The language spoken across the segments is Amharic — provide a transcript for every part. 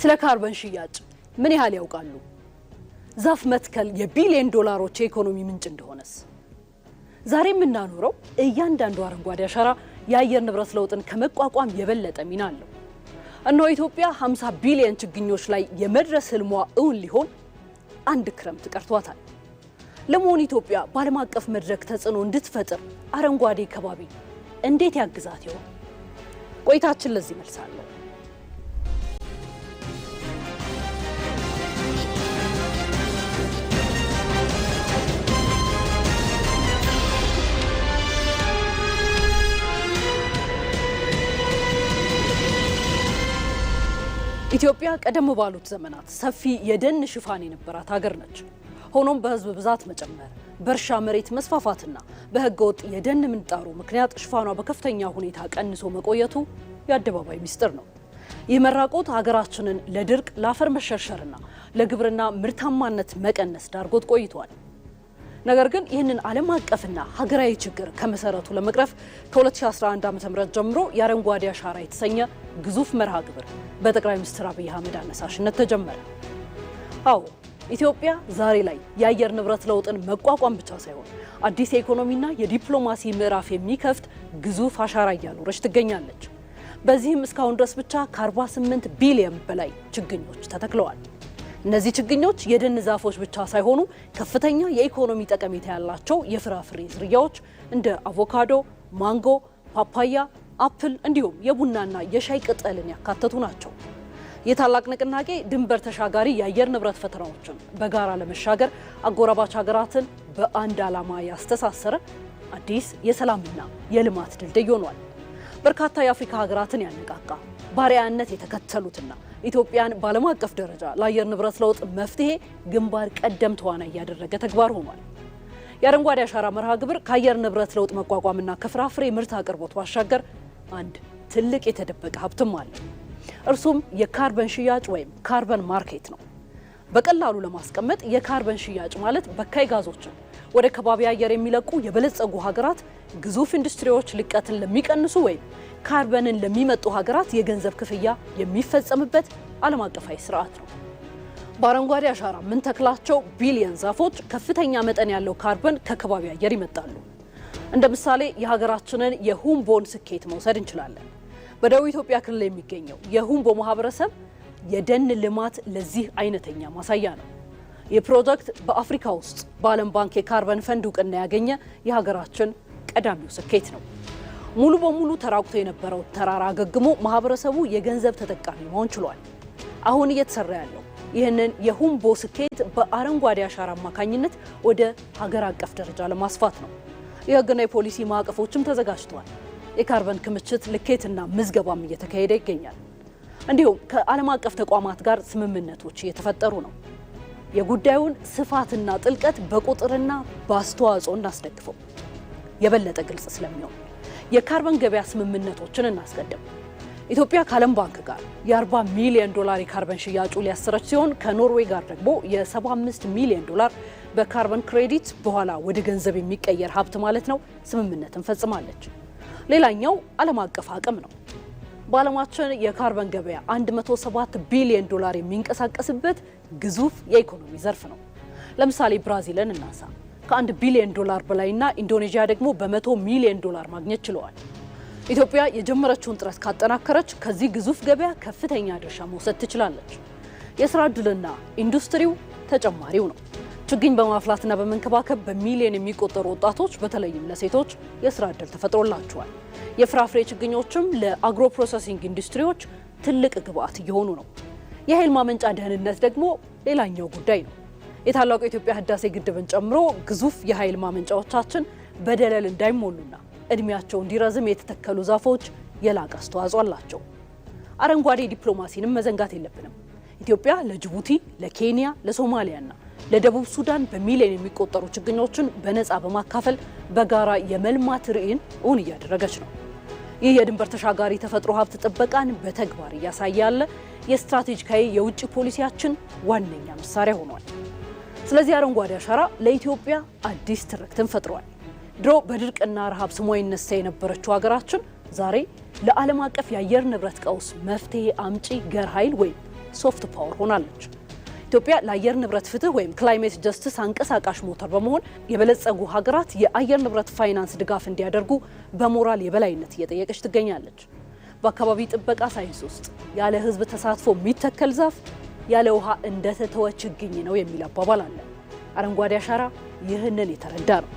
ስለ ካርበን ሽያጭ ምን ያህል ያውቃሉ? ዛፍ መትከል የቢሊዮን ዶላሮች የኢኮኖሚ ምንጭ እንደሆነስ? ዛሬ የምናኖረው እያንዳንዱ አረንጓዴ አሻራ የአየር ንብረት ለውጥን ከመቋቋም የበለጠ ሚና አለው። እነሆ ኢትዮጵያ 50 ቢሊዮን ችግኞች ላይ የመድረስ ህልሟ እውን ሊሆን አንድ ክረምት ቀርቷታል። ለመሆኑ ኢትዮጵያ በዓለም አቀፍ መድረክ ተጽዕኖ እንድትፈጥር አረንጓዴ ከባቢ እንዴት ያግዛት ይሆን? ቆይታችን ለዚህ መልስ አለው። ኢትዮጵያ ቀደም ባሉት ዘመናት ሰፊ የደን ሽፋን የነበራት ሀገር ነች። ሆኖም በህዝብ ብዛት መጨመር፣ በእርሻ መሬት መስፋፋትና በህገወጥ የደን ምንጣሩ ምክንያት ሽፋኗ በከፍተኛ ሁኔታ ቀንሶ መቆየቱ የአደባባይ ሚስጥር ነው። ይህ መራቆት ሀገራችንን ለድርቅ፣ ለአፈር መሸርሸርና ለግብርና ምርታማነት መቀነስ ዳርጎት ቆይቷል። ነገር ግን ይህንን ዓለም አቀፍና ሀገራዊ ችግር ከመሰረቱ ለመቅረፍ ከ2011 ዓ.ም ጀምሮ የአረንጓዴ አሻራ የተሰኘ ግዙፍ መርሃ ግብር በጠቅላይ ሚኒስትር አብይ አህመድ አነሳሽነት ተጀመረ። አዎ ኢትዮጵያ ዛሬ ላይ የአየር ንብረት ለውጥን መቋቋም ብቻ ሳይሆን አዲስ የኢኮኖሚና የዲፕሎማሲ ምዕራፍ የሚከፍት ግዙፍ አሻራ እያኖረች ትገኛለች። በዚህም እስካሁን ድረስ ብቻ ከ48 ቢሊዮን በላይ ችግኞች ተተክለዋል። እነዚህ ችግኞች የደን ዛፎች ብቻ ሳይሆኑ ከፍተኛ የኢኮኖሚ ጠቀሜታ ያላቸው የፍራፍሬ ዝርያዎች እንደ አቮካዶ፣ ማንጎ፣ ፓፓያ፣ አፕል እንዲሁም የቡናና የሻይ ቅጠልን ያካተቱ ናቸው። የታላቅ ንቅናቄ ድንበር ተሻጋሪ የአየር ንብረት ፈተናዎችን በጋራ ለመሻገር አጎራባች ሀገራትን በአንድ ዓላማ ያስተሳሰረ አዲስ የሰላምና የልማት ድልድይ ሆኗል። በርካታ የአፍሪካ ሀገራትን ያነቃቃ ባሪያነት የተከተሉትና ኢትዮጵያን በዓለም አቀፍ ደረጃ ለአየር ንብረት ለውጥ መፍትሄ ግንባር ቀደም ተዋናይ ያደረገ ተግባር ሆኗል። የአረንጓዴ አሻራ መርሃ ግብር ከአየር ንብረት ለውጥ መቋቋምና ከፍራፍሬ ምርት አቅርቦት ባሻገር አንድ ትልቅ የተደበቀ ሀብትም አለ። እርሱም የካርበን ሽያጭ ወይም ካርበን ማርኬት ነው። በቀላሉ ለማስቀመጥ የካርበን ሽያጭ ማለት በካይ ጋዞችን ወደ ከባቢ አየር የሚለቁ የበለጸጉ ሀገራት ግዙፍ ኢንዱስትሪዎች ልቀትን ለሚቀንሱ ወይም ካርበንን ለሚመጡ ሀገራት የገንዘብ ክፍያ የሚፈጸምበት ዓለም አቀፋዊ ስርዓት ነው። በአረንጓዴ አሻራ ምን ተክላቸው ቢሊዮን ዛፎች ከፍተኛ መጠን ያለው ካርበን ከከባቢ አየር ይመጣሉ። እንደ ምሳሌ የሀገራችንን የሁምቦን ስኬት መውሰድ እንችላለን። በደቡብ ኢትዮጵያ ክልል የሚገኘው የሁምቦ ማህበረሰብ የደን ልማት ለዚህ አይነተኛ ማሳያ ነው። ይህ ፕሮጀክት በአፍሪካ ውስጥ በዓለም ባንክ የካርበን ፈንድ እውቅና ያገኘ የሀገራችን ቀዳሚው ስኬት ነው። ሙሉ በሙሉ ተራቁቶ የነበረው ተራራ አገግሞ ማህበረሰቡ የገንዘብ ተጠቃሚ መሆን ችሏል። አሁን እየተሰራ ያለው ይህንን የሁምቦ ስኬት በአረንጓዴ አሻራ አማካኝነት ወደ ሀገር አቀፍ ደረጃ ለማስፋት ነው። የህግና የፖሊሲ ማዕቀፎችም ተዘጋጅተዋል። የካርበን ክምችት ልኬትና ምዝገባም እየተካሄደ ይገኛል። እንዲሁም ከዓለም አቀፍ ተቋማት ጋር ስምምነቶች እየተፈጠሩ ነው። የጉዳዩን ስፋትና ጥልቀት በቁጥርና በአስተዋጽኦ እናስደግፈው የበለጠ ግልጽ ስለሚሆን የካርበን ገበያ ስምምነቶችን እናስቀድም። ኢትዮጵያ ከዓለም ባንክ ጋር የ40 ሚሊዮን ዶላር የካርበን ሽያጩ ሊያሰረች ሲሆን ከኖርዌይ ጋር ደግሞ የ75 ሚሊዮን ዶላር በካርበን ክሬዲት በኋላ ወደ ገንዘብ የሚቀየር ሀብት ማለት ነው ስምምነትን ፈጽማለች። ሌላኛው ዓለም አቀፍ አቅም ነው። በዓለማችን የካርበን ገበያ 107 ቢሊዮን ዶላር የሚንቀሳቀስበት ግዙፍ የኢኮኖሚ ዘርፍ ነው። ለምሳሌ ብራዚልን እናንሳ። ከ1 ቢሊዮን ዶላር በላይና ኢንዶኔዥያ ደግሞ በ100 ሚሊዮን ዶላር ማግኘት ችለዋል። ኢትዮጵያ የጀመረችውን ጥረት ካጠናከረች ከዚህ ግዙፍ ገበያ ከፍተኛ ድርሻ መውሰድ ትችላለች። የስራ ዕድልና ኢንዱስትሪው ተጨማሪው ነው። ችግኝ በማፍላትና በመንከባከብ በሚሊዮን የሚቆጠሩ ወጣቶች በተለይም ለሴቶች የስራ ዕድል ተፈጥሮላቸዋል። የፍራፍሬ ችግኞችም ለአግሮ ፕሮሰሲንግ ኢንዱስትሪዎች ትልቅ ግብአት እየሆኑ ነው። የኃይል ማመንጫ ደህንነት ደግሞ ሌላኛው ጉዳይ ነው። የታላቁ የኢትዮጵያ ህዳሴ ግድብን ጨምሮ ግዙፍ የኃይል ማመንጫዎቻችን በደለል እንዳይሞሉና እድሜያቸው እንዲረዝም የተተከሉ ዛፎች የላቀ አስተዋጽኦ አላቸው። አረንጓዴ ዲፕሎማሲንም መዘንጋት የለብንም። ኢትዮጵያ ለጅቡቲ፣ ለኬንያ፣ ለሶማሊያና ለደቡብ ሱዳን በሚሊዮን የሚቆጠሩ ችግኞችን በነፃ በማካፈል በጋራ የመልማት ርዕይን እውን እያደረገች ነው። ይህ የድንበር ተሻጋሪ ተፈጥሮ ሀብት ጥበቃን በተግባር እያሳየ ያለ የስትራቴጂካዊ የውጭ ፖሊሲያችን ዋነኛ መሳሪያ ሆኗል። ስለዚህ አረንጓዴ አሻራ ለኢትዮጵያ አዲስ ትርክትን ፈጥሯል። ድሮ በድርቅና ረሃብ ስሟ ይነሳ የነበረችው ሀገራችን ዛሬ ለዓለም አቀፍ የአየር ንብረት ቀውስ መፍትሄ አምጪ ገር ኃይል ወይም ሶፍት ፓወር ሆናለች። ኢትዮጵያ ለአየር ንብረት ፍትህ ወይም ክላይሜት ጀስቲስ አንቀሳቃሽ ሞተር በመሆን የበለጸጉ ሀገራት የአየር ንብረት ፋይናንስ ድጋፍ እንዲያደርጉ በሞራል የበላይነት እየጠየቀች ትገኛለች። በአካባቢ ጥበቃ ሳይንስ ውስጥ ያለ ህዝብ ተሳትፎ የሚተከል ዛፍ ያለ ውሃ እንደተተወ ችግኝ ነው የሚል አባባል አለ። አረንጓዴ አሻራ ይህንን የተረዳ ነው።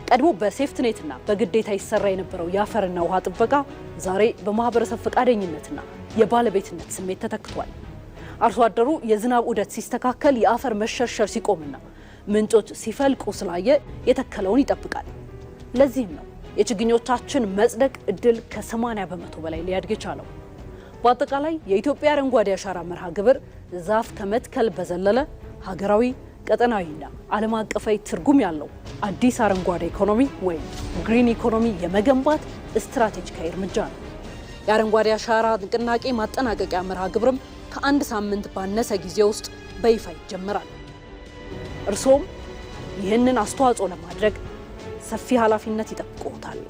ቀድሞ በሴፍትኔትና በግዴታ ይሰራ የነበረው የአፈርና ውሃ ጥበቃ ዛሬ በማህበረሰብ ፈቃደኝነትና የባለቤትነት ስሜት ተተክቷል። አርሶ አደሩ የዝናብ ዑደት ሲስተካከል፣ የአፈር መሸርሸር ሲቆምና ምንጮች ሲፈልቁ ስላየ የተከለውን ይጠብቃል። ለዚህም ነው የችግኞቻችን መጽደቅ እድል ከ80 በመቶ በላይ ሊያድግ የቻለው። በአጠቃላይ የኢትዮጵያ አረንጓዴ አሻራ መርሃ ግብር ዛፍ ከመትከል በዘለለ ሀገራዊ፣ ቀጠናዊና ዓለም አቀፋዊ ትርጉም ያለው አዲስ አረንጓዴ ኢኮኖሚ ወይም ግሪን ኢኮኖሚ የመገንባት ስትራቴጂካዊ እርምጃ ነው። የአረንጓዴ አሻራ ንቅናቄ ማጠናቀቂያ መርሃ ግብርም ከአንድ ሳምንት ባነሰ ጊዜ ውስጥ በይፋ ይጀምራል። እርሶም ይህንን አስተዋጽኦ ለማድረግ ሰፊ ኃላፊነት ይጠብቅዎታል።